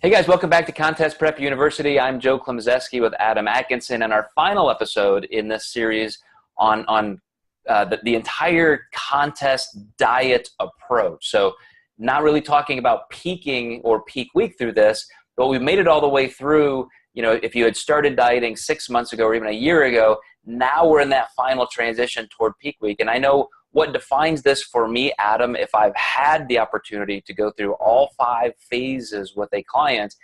Hey guys, welcome back to Contest Prep University. I'm Joe Klemczewski with Adam Atkinson, and our final episode in this series on the entire contest diet approach. So not really talking about peaking or peak week through this, but we've made it all the way through. You know, if you had started dieting 6 months ago or even a year ago, now we're in that final transition toward peak week. And I know what defines this for me, Adam, if I've had the opportunity to go through all 5 phases with a client,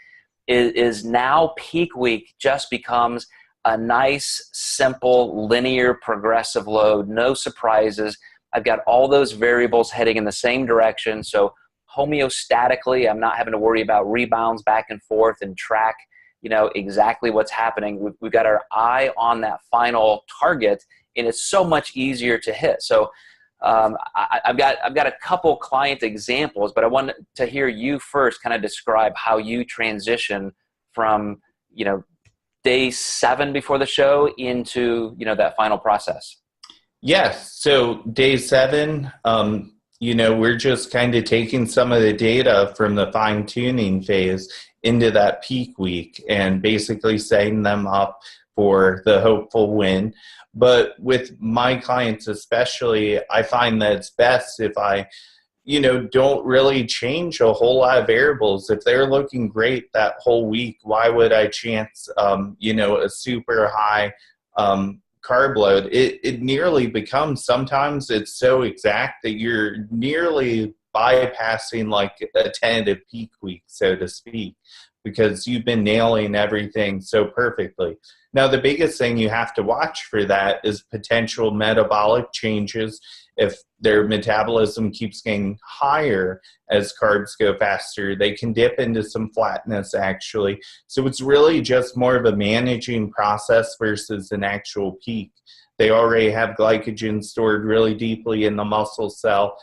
is now peak week just becomes a nice, simple, linear, progressive load, no surprises. I've got all those variables heading in the same direction. So homeostatically, I'm not having to worry about rebounds back and forth and track, you know, exactly what's happening. We've got our eye on that final target, and it's so much easier to hit. So I've got a couple client examples, but I want to hear you first kind of describe how you transition from, you know, day 7 before the show into, you know, that final process. Yes. So day 7, you know, we're just kind of taking some of the data from the fine tuning phase into that peak week and basically setting them up for the hopeful win. But with my clients especially, I find that it's best if I, you know, don't really change a whole lot of variables. If they're looking great that whole week, why would I chance, you know, a super high carb load? It nearly becomes, sometimes it's so exact that you're nearly bypassing like a tentative peak week, so to speak, because you've been nailing everything so perfectly. Now, the biggest thing you have to watch for that is potential metabolic changes. If their metabolism keeps getting higher as carbs go faster, they can dip into some flatness actually. So it's really just more of a managing process versus an actual peak. They already have glycogen stored really deeply in the muscle cell.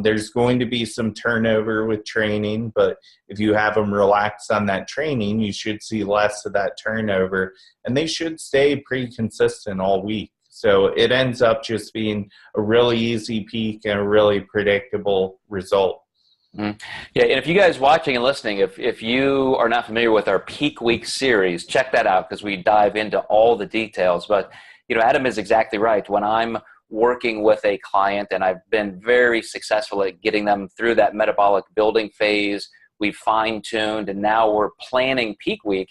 There's going to be some turnover with training, but if you have them relax on that training, you should see less of that turnover, and they should stay pretty consistent all week. So it ends up just being a really easy peak and a really predictable result. Mm-hmm. Yeah, and if you guys watching and listening, if you are not familiar with our Peak Week series, check that out because we dive into all the details. But, you know, Adam is exactly right. When I'm working with a client, and I've been very successful at getting them through that metabolic building phase, we've fine-tuned, and now we're planning peak week.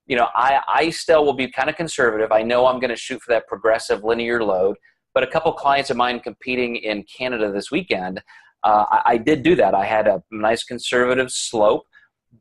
You know, I still will be kind of conservative. I know I'm going to shoot for that progressive linear load, but a couple clients of mine competing in Canada this weekend, I did do that. I had a nice conservative slope,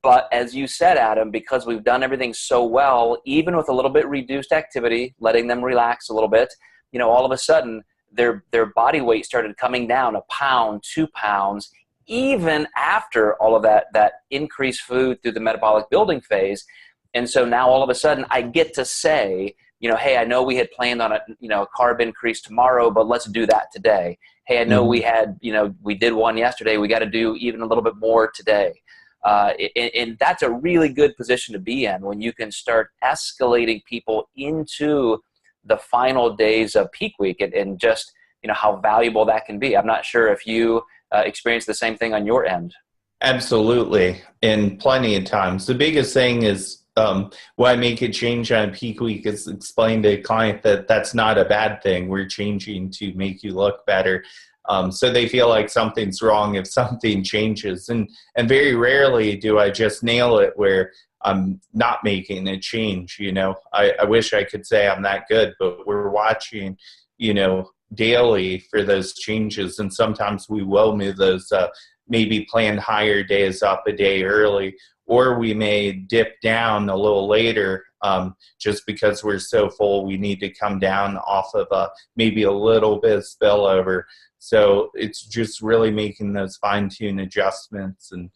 but as you said, Adam, because we've done everything so well, even with a little bit reduced activity, letting them relax a little bit, you know, all of a sudden, their body weight started coming down 1 pound, 2 pounds, even after all of that increased food through the metabolic building phase. And so now all of a sudden I get to say, you know, hey, I know we had planned on a, you know, carb increase tomorrow, but let's do that today. Hey, I know we had, you know, we did one yesterday. We got to do even a little bit more today. And that's a really good position to be in when you can start escalating people into the final days of peak week and just, you know, how valuable that can be. I'm not sure if you experience the same thing on your end. Absolutely. And plenty of times. The biggest thing is why make a change on peak week is explain to a client that that's not a bad thing. We're changing to make you look better. So they feel like something's wrong if something changes. And very rarely do I just nail it where I'm not making a change. You know, I wish I could say I'm that good, but we're watching, you know, daily for those changes. And sometimes we will move those maybe planned higher days up a day early, or we may dip down a little later just because we're so full. We need to come down off of maybe a little bit of spillover. So it's just really making those fine-tune adjustments and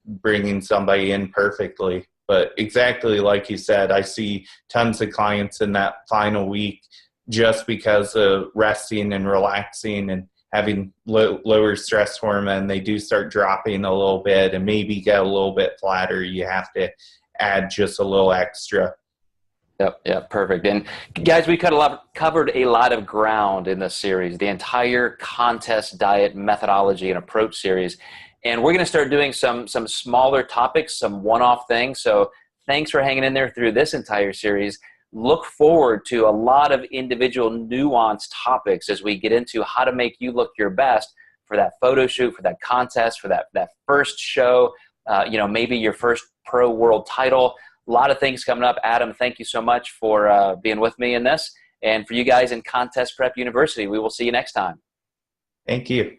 bringing somebody in perfectly. But exactly like you said, I see tons of clients in that final week just because of resting and relaxing and having lower stress hormone. They do start dropping a little bit and maybe get a little bit flatter. You have to add just a little extra. Yep, perfect. And guys, we covered a lot of ground in this series, the entire contest diet methodology and approach series. And we're going to start doing some smaller topics, some one-off things. So thanks for hanging in there through this entire series. Look forward to a lot of individual nuanced topics as we get into how to make you look your best for that photo shoot, for that contest, for that first show, maybe your first pro world title. A lot of things coming up. Adam, thank you so much for being with me in this. And for you guys in Contest Prep University, we will see you next time. Thank you.